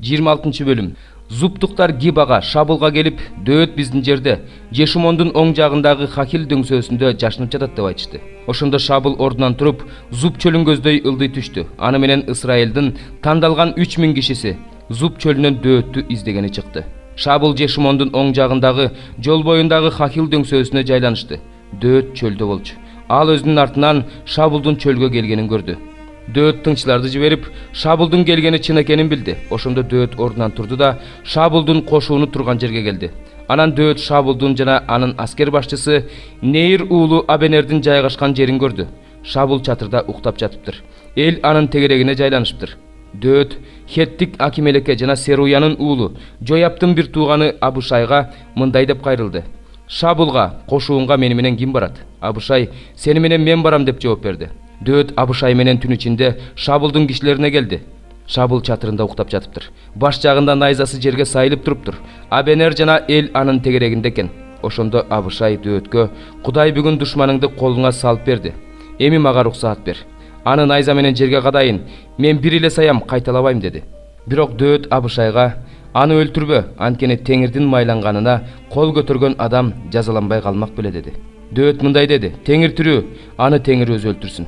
26 бөлүм. Зуптуктар Гибага шабылга келип, дөөт биздин жерде, Жешимондун оң жагындагы Хакил дөңсөөсүндө жашынып жатат деп айтышты. Ошондо Шабыл ордунан туруп, Зуп чөлүн көздөй ылдый түштү. Аны менен Исраилдин тандалган 3000 кишиси Зуп чөлүнөн дөөттү издегени чыкты. Шабыл Жешимондун оң жагындагы жол боюндагы Хакил дөңсөөсүнө жайланышты. Дөөт чөлдө болчу. Ал өзүнүн артынан Шабылдын чөлгө келгенин көрдү. Дөөт тыңчыларды жиберип, Шабылдын келгени чын экенин билди. Ошондо дөөт ордунан турду да Шабылдын кошууну турган жерге келди. Анан дөөт Шабылдын жана анын аскер башчысы Нейр уулу Абенердин жайгашкан жерин көрдү. Шабыл чатырда уктап жатыптыр. Эл анын тегерегине жайланышыптыр. Дөөт Хеттик Акимелекке жана Серуянын уулу Жояптын бир тууганы Абышайга мындай деп кайрылды: Шабылга кошуунга мени менен ким барат? Абышай: сени менен мен барам деп жооп берди. Дөөт Абышай менен түн ичинде Шабылдын кишилерине келди. Шабыл чатырында уктап жатыптыр. Баш жагында найзасы жерге сайылып туруптур. Абенер жана эл анын тегерегинде экен. Ошондо Абышай дөөткө: Кудай бүгүн душманыңды колуңа салып берди. Эми мага уруксаат бер. Аны найза менен жерге кадайын. Мен бир эле саям, кайталабайм деди. Бирок дөөт Абышайга: аны өлтүрбө, анткени Теңирдин майланганына кол көтөргөн адам жазаланбай калмак беле деди. Дөөт мындай деди: Теңир тирүү, аны Теңир өзү өлтүрсүн.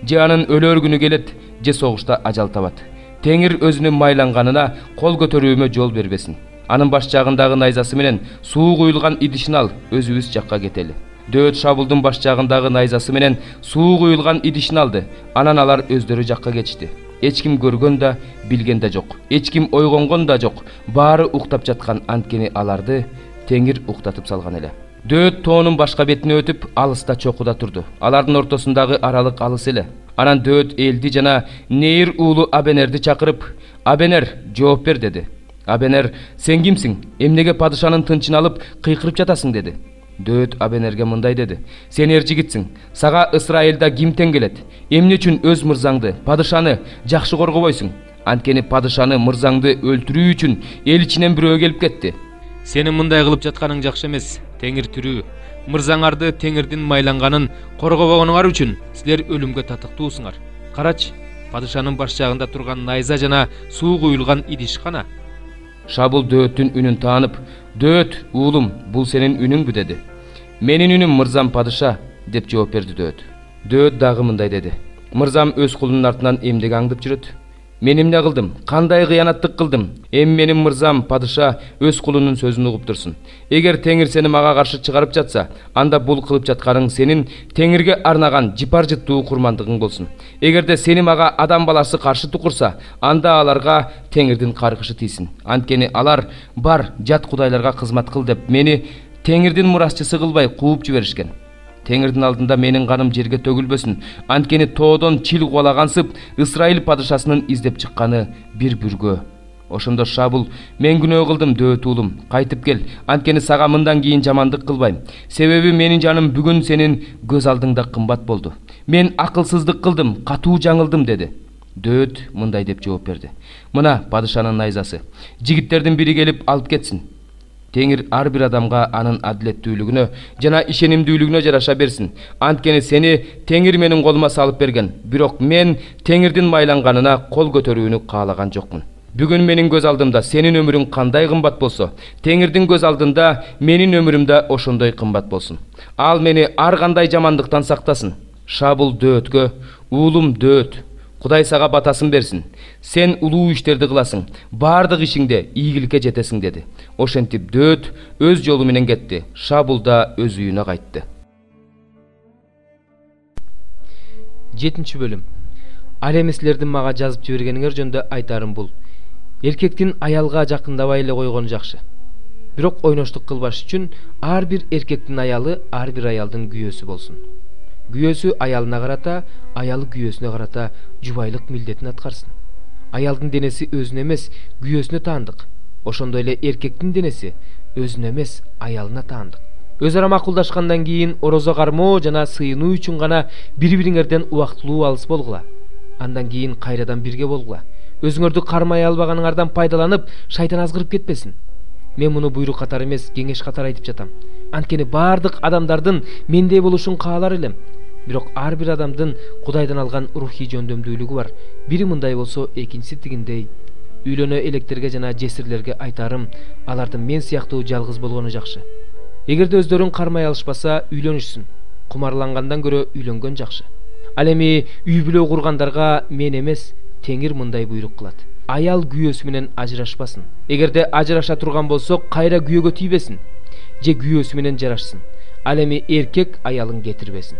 Же анын өлөр күнү келет, же согушта ажал табат. Теңир өзүнүн майланганына кол көтөрүүмө жол бербесин. Анын баш жагындагы найзасы менен суу куюлган идишин ал, өзүбүз жакка кетели. Дөөт Шабылдын баш жагындагы найзасы менен суу куюлган идишин алды. Анан алар өздөрү жакка кетишти. Эч ким көргөн да, билген да жок. Эч ким ойгонгон да жок. Баары уктап жаткан, анткени аларды Теңир уктатып салган эле. Дөөт тоонун башка бетине өтүп, алыста чокуда турду. Алардын ортосундагы аралык алыс эле. Анан дөөт элди жана Нейр уулу Абенерди чакырып: Абенер, жооп бер деди. Абенер: сен кимсиң? Эмнеге падышанын тынчын алып кыйкырып жатасың деди. Дөөт Абенерге мындай деди: сен эр жигитсиң. Сага Исраилда ким тең келет? Эмне үчүн өз мырзаңды, падышаны жакшы коргобойсуң? Анткени падышаны, мырзаңды өлтүрүү үчүн эл ичинен бирөө келип кетти. Сенин мындай кылып жатканың жакшы эмес. Теңир тирүү. Мырзаңарды, Теңирдин майланганын коргобогонуңар үчүн силер өлүмгө татыктуусуңар. Карачы, падышанын баш жагында турган найза жана суу куюлган идиш кана. Шабыл дөөттүн үнүн таанып: Дөөт, уулум, бул сенин үнүңбү деди. Менин үнүм, мырзам падыша, деп жооп берди дөөт. Дөөт дагы мындай деди: мырзам өз кулунун артынан эмнеге аңдып жүрөт? Мен эмне кылдым? Кандай кыянаттык кылдым? Эми менин мырзам падыша өз кулунун сөзүн угуп турсун. Эгер Теңир сени мага каршы чыгарып жатса, анда бул кылып жатканың сенин Теңирге арнаган жипар жыттуу курмандыгың болсун. Эгерде сени мага адам баласы каршы тукурса, анда аларга Теңирдин каргышы тийсин. Анткени алар бар жат кудайларга кызмат кыл деп мени Теңирдин мурасчысы кылбай кууп жиберишкен. Теңирдин алдында менин каным жерге төгүлбөсүн. Анткени тоодон чил кубалагансып, Исраил падышасынын издеп чыкканы бир бүргө. Ошондо Шабыл: мен күнөө кылдым, дөөт уулум, кайтып кел. Анткени сага мындан кийин жамандык кылбайм. Себеби менин жаным бүгүн сенин көз алдыңда кымбат болду. Мен акылсыздык кылдым, катуу жаңылдым деди. Дөөт мындай деп жооп берди: мына падышанын найзасы. Жигиттердин бири келип алып кетсин. Теңир ар бир адамга анын адилеттүүлүгүнө жана ишенимдүүлүгүнө жараша берсин. Анткени сени Теңир менин колума салып берген. Бирок мен Теңирдин майланганына кол көтөрүүнү каалаган жокмун. Бүгүн менин көз алдымда сенин өмүрүң кандай кымбат болсо, Теңирдин көз алдында менин өмүрүм да ошондой кымбат болсун. Ал мени ар кандай жамандыктан сактасын. Шабыл дөөткө: уулум дөөт, Кудай сага батасын берсин. Сен улуу иштерди кыласың, бардык ишиңде ийгиликке жетесиң деди. Ошентип дөөт өз жолу менен кетти. Шабыл да өз үйүнө кайтты. 7 бөлүм. Ал эми силердин мага жазып жибергениңер жөнүндө айтарым бул: эркектин аялга жакындабай эле койгону жакшы. Бирок ойноштук кылбаш үчүн ар бир эркектин аялы ар бир аялдын күйөөсү болсун. Күйөөсү аялына карата, аялы күйөөсүнө карата жубайлык милдетин аткарсын. Аялдын денеси өзүнө эмес, күйөөсүнө таандык. Ошондой эле эркектин денеси өзүнө эмес, аялына таандык. Өз ара макулдашкандан кийин орозо кармоо жана сыйынуу үчүн гана бири-бириңерден убактылуу алыс болгула. Андан кийин кайрадан бирге болгула. Өзүңөрдү кармай албаганыңардан пайдаланып, шайтан азгырып кетпесин. Мен муну буйрук катары эмес, кеңеш катары айтып жатам. Анткени бардык адамдардын мендей болушун каалар элем. Бирок ар бир адамдын Кудайдан алган рухий жөндөмдүүлүгү бар. Бири мындай болсо, экинчиси тигиндей. Үйлөнө электерге жана жесирлерге айтарым, алардын мен сыяктуу жалгыз болгону жакшы. Эгерде өздөрүн кармай алышпаса, үйлөнүшсүн. Кумарлангандан көрө үйлөнгөн жакшы. Ал эми үй бүлө кургандарга мен эмес, Теңир мындай буйрук кылат. Аял күйөөсү менен ажырашпасын. Эгерде ажыраша турган болсо, кайра күйөөгө тийбесин. Же күйөөсү менен жарашсын. Ал эми эркек аялын кетирбесин.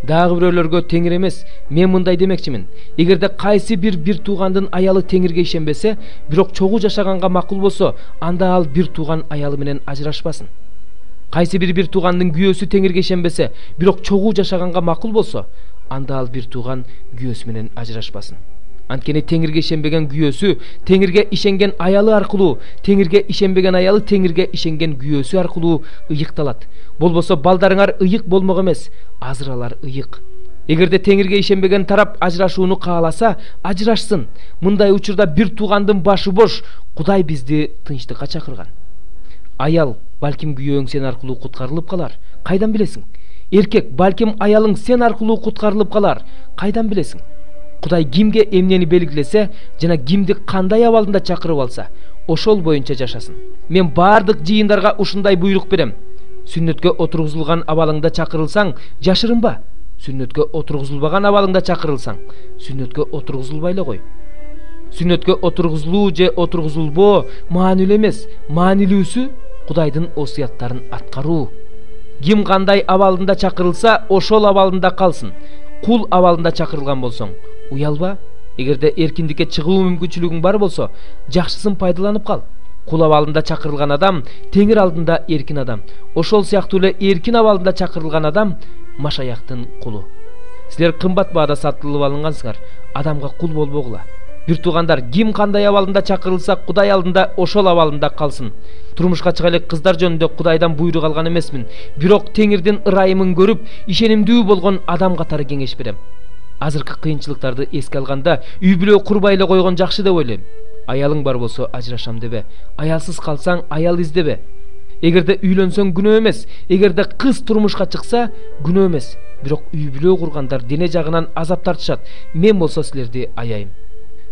Дагы бирөөлөргө Теңир эмес, мен мындай демекчимин. Эгерде кайсы бир туугандын аялы Теңирге ишенбесе, бирок чогуу жашаганга макул болсо, анда ал бир тууган аялы менен ажырашпасын. Кайсы бир туугандын күйөөсү Теңирге ишенбесе, бирок чогуу жашаганга макул болсо, анда ал бир тууган күйөөсү менен ажырашпасын. Анткени Теңирге ишенбеген күйөөсү Теңирге ишенген аялы аркылуу, Теңирге ишенбеген аялы Теңирге ишенген күйөөсү аркылуу ыйыкталат. Болбосо балдарыңар ыйык болмок эмес, азыр алар ыйык. Эгерде Теңирге ишенбеген тарап ажырашууну кааласа, ажырашсын. Мындай учурда бир туугандын башы бош, Кудай бизди тынчтыкка чакырган. Аял, балким күйөөң сен аркылуу куткарылып калар. Кайдан билесиң? Эркек, балким аялың сен аркылуу куткарылып калар. Кайдан билесиң? Кудай кимге эмнени белгилесе жана кимди кандай абалында чакырып алса, ошол боюнча жашасын. Мен бардык жыйындарга ушундай буйрук берем. Сүннөткө отургузулган абалыңда чакырылсаң, жашырынба. Сүннөткө отургузулбаган абалыңда чакырылсаң, сүннөткө отургузулбай эле кой. Сүннөткө отургузулуу же отургузулбоо маанилүү эмес, маанилүүсү Кудайдын осуяттарын аткаруу. Ким кандай абалында чакырылса, ошол абалында калсын. Кул абалында чакырылган болсоң, уялба. Эгерде эркиндикке чыгуу мүмкүнчүлүгүң бар болсо, жакшысын пайдаланып кал. Кул абалында чакырылган адам Теңир алдында эркин адам. Ошол сыяктуу эле эркин абалында чакырылган адам Машаяктын кулу. Силер кымбат баада сатылып алынгансыңар, адамга кул болбогула. Бир туугандар, ким кандай абалында чакырылса, Кудай алдында ошол абалында калсын. Турмушка чыга элек кыздар жөнүндө Кудайдан буйрук алган эмесмин. Бирок Теңирдин ырайымын көрүп, ишенимдүү болгон адам катары кеңеш берем. Азыркы кыйынчылыктарды эске алганда, үй бүлө курбай эле койгон жакшы деп ойлойм. Аялың бар болсо ажырашам дебе. Аялсыз калсаң, аял издебе. Эгерде үйлөнсөң күнөө эмес, эгерде кыз турмушка чыкса күнөө эмес. Бирок үй бүлө кургандар дене жагынан азап тартышат. Мен болсо силерди аяйм.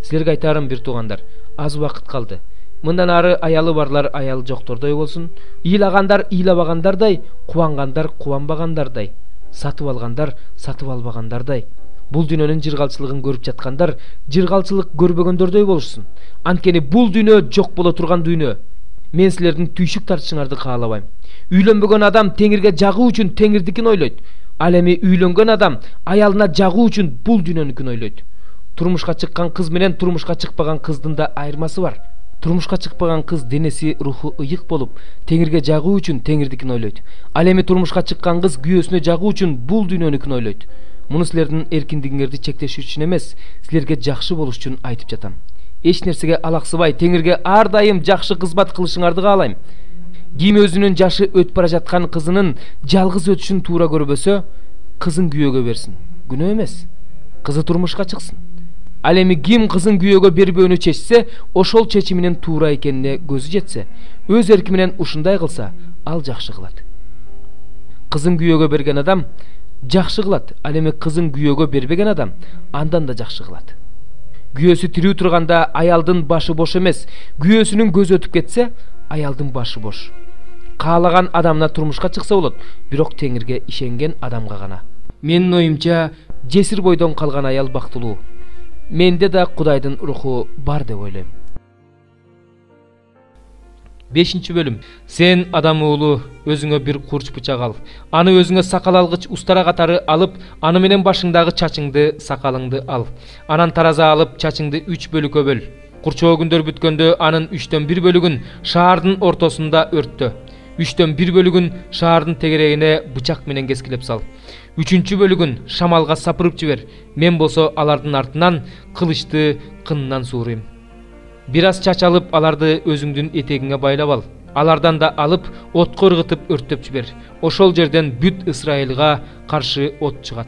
Силерге айтарым, бир туугандар, аз убакыт калды. Мындан ары аялы барлар аялы жоктордой болсун. Ыйлагандар ыйлабагандардай, кубангандар кубанбагандардай, сатып алгандар сатып албагандардай. Бул дүйнөнүн жыргалчылыгын көрүп жаткандар жыргалчылык көрбөгөндөрдөй болушсун. Анткени бул дүйнө жок боло турган дүйнө. Мен силердин түйшүк тартышыңарды каалабайм. Үйлөнбөгөн адам Теңирге жагуу үчүн Теңирдикин ойлойт. Ал эми үйлөнгөн адам аялына жагуу үчүн бул дүйнөнүкүн ойлойт. Турмушка чыккан кыз менен турмушка чыкпаган кыздын да айырмасы бар. Турмушка чыкпаган кыз денеси, руху ыйык болуп, Теңирге жагуу үчүн Теңирдикин ойлойт. Ал эми турмушка чыккан кыз күйөөсүнө жагуу үчүн бул дүйнөнүкүн ойлойт. Муну силердин эркиндигиңерди чектешүү үчүн эмес, силерге жакшы болуш үчүн айтып жатам. Эч нерсеге алаксыбай, Теңирге ар дайым жакшы кызмат кылышыңарды каалайм. Ким өзүнүн жашы өтүп бара жаткан кызынын жалгыз өтүшүн туура көрбөсө, кызын күйөөгө берсин. Күнөө эмес. Кызы турмушка чыксын. Ал эми ким кызын күйөөгө бербөөнү чечсе, ошол чечиминин туура экенине көзү жетсе, өз эрки менен ушундай кылса, ал жакшы кылат. Кызын күйөөгө берген адам жакшы кылат. Ал эми кызын күйөөгө бербеген адам андан да жакшы кылат. Күйөөсү тирүү турганда аялдын башы бош эмес, күйөөсүнүн көзү өтүп кетсе, аялдын башы бош. Каалаган адамына турмушка чыкса болот, бирок Теңирге ишенген адамга гана. Менин оюмча, жесир бойдон калган аял бактылуу. Менде да Кудайдын руху бар деп ойлойм. 5-бөлүм. Сен адам уулу, өзүңө бир курч бычак ал. Аны өзүңө сакал алгыч устара катары алып, аны менен башыңдагы чачыңды, сакалыңды ал. Анан тараза алып, чачыңды 3 бөлүккө бөл. Курчоо күндөр бүткөндө анын 3/1 бөлүгүн шаардын ортосунда өрттө. 3/1 бөлүгүн шаардын тегерегине бычак менен кескилеп сал. 3 бөлүгүн шамалга сапырып жибер. Мен болсо алардын артынан кылычты кынынан суурuyм. Бир аз чач алып, аларды өзүңдүн этегиңе байлап ал. Алардан да алып, отко ыргытып өрттөп жибер. Ошол жерден бүт Исраилга каршы от чыгат.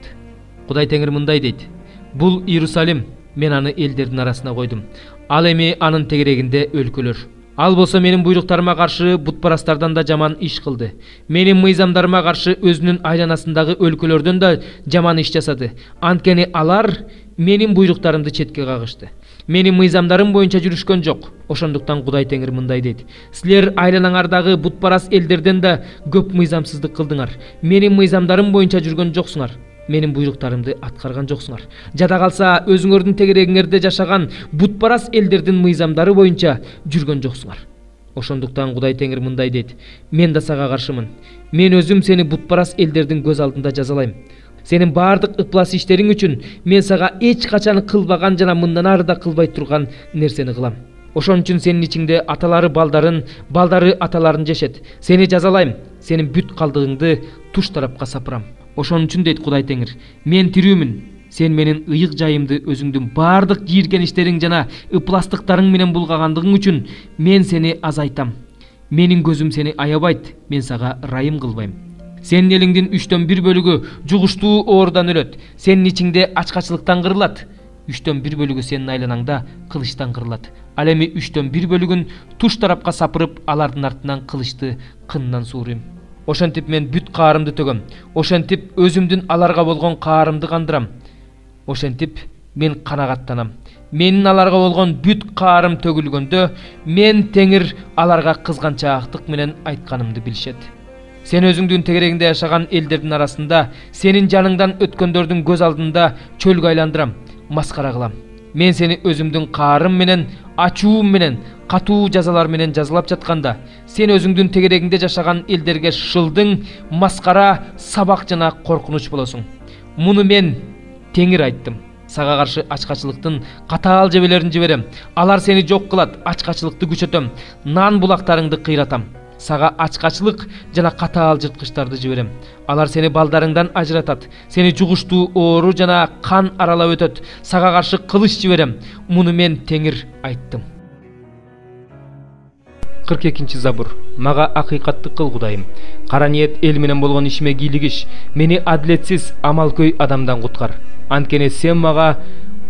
Кудай Теңир мындай дейт: бул Иерусалим, мен аны элдердин арасына койдум. Ал эми анын тегерегинде өлкөлөр. Ал болсо менин буйруктарыма каршы бутпарастардан да жаман иш кылды. Менин мыйзамдарыма каршы өзүнүн айланасындагы өлкөлөрдөн да жаман иш жасады. Анткени алар менин буйруктарымды четке кагышты. Менин мыйзамдарым боюнча жүрүшкөн жок. Ошондуктан Кудай Теңир мындай дейт: силер айланаңардагы бутпарас элдерден да көп мыйзамсыздык кылдыңар. Менин мыйзамдарым боюнча жүргөн жоксуңар. Менин буйруктарымды аткарган жоксуңар. Жада калса өзүңөрдүн тегерегиңерде жашаган бутпарас элдердин мыйзамдары боюнча жүргөн жоксуңар. Ошондуктан Кудай Теңир мындай дейт: мен да сага каршымын. Мен өзүм сени бутпарас элдердин көз алдында жазалайм. Сенин бардык ыплас иштериң үчүн мен сага эч качан кылбаган жана мындан ары да кылбай турган нерсени кылам. Ошон үчүн сенин ичиңде аталары балдарын, балдары аталарын жешет. Сени жазалайм. Сенин бүт калдыгыңды туш тарапка сапырам. Ошон үчүн дейт Кудай Теңир: мен тирүүмүн. Сен менин ыйык жайымды өзүңдүн бардык жийиргеништериң жана ыпластыктарың менен булгагандыгың үчүн мен сени азайтам. Менин көзүм сени аябайт. Мен сага ырайым кылбайм. Сенин элиңдин 3/1 бөлүгү жугуштуу оорудан өлөт. Сенин ичиңде ачкачылыктан кырылат. 3/1 бөлүгү сенин айланаңда кылычтан кырылат. Ал эми 3/1 бөлүгүн туш тарапка сапырып, алардын артынан кылычты кынынан сууруйм. Ошентип мен бүт каарымды төгөм. Ошентип өзүмдүн аларга болгон каарымды кандырам. Ошентип мен канагаттанам. Менин аларга болгон бүт каарым төгүлгөндө мен Теңир аларга кызганчаактык менен айтканымды билишет. Сен өзүңдүн тегерегиңде жашаган элдердин арасында сенин жаныңдан өткөндөрдүн көз алдында чөлгө айландырам, маскара кылам. Мен сени өзүмдүн каарым менен, ачуум менен, катуу жазалар менен жазалап жатканда, сен өзүңдүн тегерегиңде жашаган элдерге шылдың, маскара, сабак жана коркунуч болосуң. Муну мен Теңир айттым. Сага каршы ачкачылыктын катаал жебелерин жиберем. Алар сени жок кылат, ачкачылыкты күчөтөм, нан булактарыңды кыйратам. Сага ачкачылык жана катаал жырткычтарды жиберем. Алар сени балдарыңдан ажыратат. Сени жугуштуу оору жана кан аралап өтөт. Сага каршы кылыч жиберем. Муну мен Теңир айттым. 42-чи забур. Мага акыйкатты кыл, Кудайым. Кара ниет эл менен болгон ишиме кийлигиш. Мени адилетсиз, амалкөй адамдан куткар. Анткени сен мага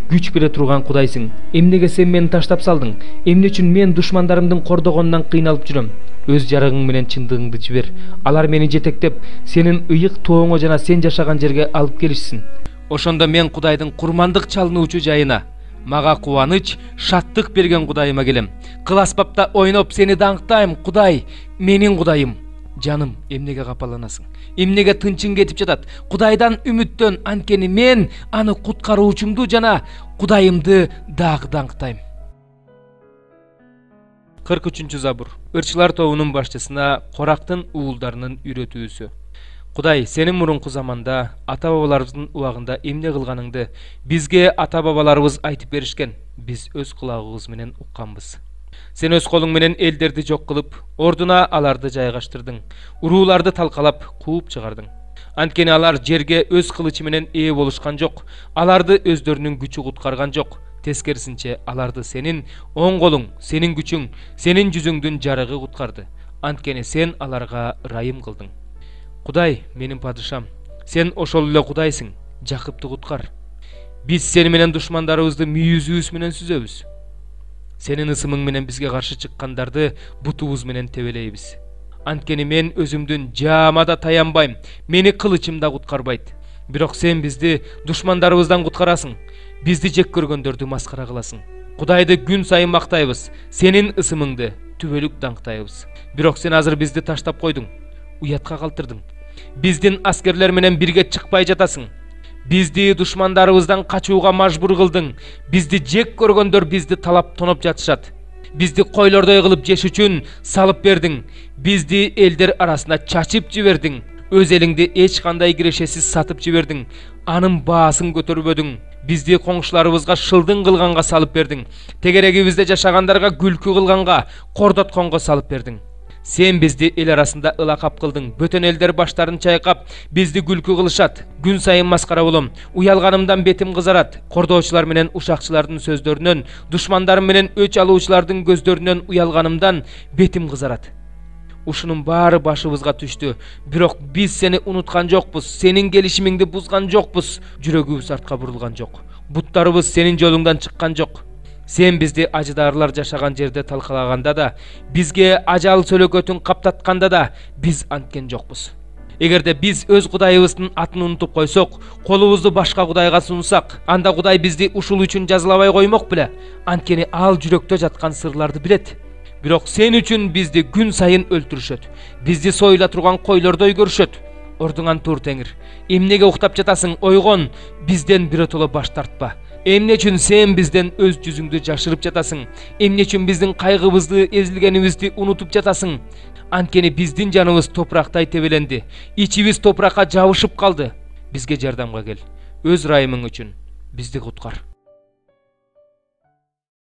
күч бере турган Кудайсың. Эмнеге сен мени таштап салдың? Эмне үчүн мен душмандарымдын кордогонунан кыйналып жүрөм? Өз жарыгың менен чындыгыңды жибер. Алар мени жетектеп, сенин ыйык тооңо жана сен жашаган жерге алып келишсин. Ошондо мен Кудайдын курмандык чалынуучу жайына, мага кубаныч, шаттык берген Кудайыма келем. Кыл аспапта ойноп сени даңктайм, Кудай, менин Кудайым. Жаным, эмнеге капаланасың? Эмнеге тынчың кетип жатат? Кудайдан үмүттөн, анткени мен аны куткаруучумду жана Кудайымды дагы даңктайм. 43-чү забур. Ырчылар тобунун башчысына Корактын уулдарынын үйрөтүүсү. Кудай, сенин мурунку заманда ата-бабаларыбыздын убагында эмне кылганыңды бизге ата-бабаларыбыз айтып беришкен. Биз өз кулагыбыз менен укканбыз. Сен өз колуң менен элдерди жок кылып, ордуна аларды жайгаштырдың. Урууларды талкалап, кууп чыгардың. Анткени алар жерге өз кылычы менен ээ болушкан жок. Аларды өздөрүнүн күчү куткарган жок. Тескерисинче аларды сенин оң колуң, сенин күчүң, сенин жүзүңдүн жарыгы куткарды. Анткени сен аларга ырайым кылдың. Кудай, менин падышам, сен ошол эле Кудайсың, Жакыпты куткар. Биз сени менен душмандарыбызды мүйүзүбүз менен сүзөбүз. Сенин ысымың менен бизге каршы чыккандарды бутубуз менен тебелейбиз. Анткени мен өзүмдүн жаамада таянбайм, мени кылычым да куткарбайт. Бирок сен бизди душмандарыбыздан куткарасың. Бизди жек көргөндөрдү маскара кыласың. Кудайды күн сайын мактайбыз, сенин ысымыңды түбөлүк даңктайбыз. Бирок сен азыр бизди таштап койдуң, уятка калтырдың. Биздин аскерлер менен бирге чыкпай жатасың. Бизди душмандарыбыздан качууга мажбур кылдың. Бизди жек көргөндөр бизди талап тоноп жатышат. Бизди койлордой кылып жеш үчүн салып бердиң. Бизди элдер арасына чачып жибердиң. Өз элиңди эч кандай кирешесиз сатып жибердиң. Анын баасын көтөрбөдүң. Бизди коңшуларыбызга шылдың кылганга салып бердиң. Тегерегибизде жашагандарга күлкү кылганга, кордотконго салып бердиң. Сен бизди эл арасында ылакап кылдың. Бөтөн элдер баштарын чайкап, бизди күлкү кылышат. Күн сайын маскара болом. Уялганымдан бетим кызарат. Кордоочулар менен ушакчылардын сөздөрүнөн, душмандарым менен өч алуучулардын көздөрүнөн уялганымдан бетим кызарат. Ушунун баары башыбызга түштү. Бирок биз сени унуткан жокпуз. Сенин келишимиңди бузган жокпуз. Жүрөгүбүз артка бурулган жок. Буттарыбыз сенин жолуңдан чыккан жок. Сен бизди ажыдарлар жашаган жерде талкалаганда да, бизге ажал сөлөкөтүн каптатканда да биз анткен жокпуз. Эгерде биз өз Кудайыбыздын атын унутуп койсок, колубузду башка кудайга сунсак, анда Кудай бизди ушул үчүн жазалабай коймок беле. Анткени ал жүрөктө жаткан сырларды билет. Бирок сен үчүн бизди күн сайын өлтүрүшөт. Бизди союла турган койлордой көрүшөт. Ордуңан тур Теңир. Эмнеге уктап жатасың? Ойгон, бизден биротоло баш тартпа. Эмне үчүн сен бизден өз жүзүңдү жашырып жатасың? Эмне үчүн биздин кайгыбызды, эзилгенибизди унутуп жатасың? Анткени биздин жаныбыз топурактай тебеленди. Ичибиз топуракка жабышып калды. Бизге жардамга кел. Өз ырайымың үчүн бизди куткар.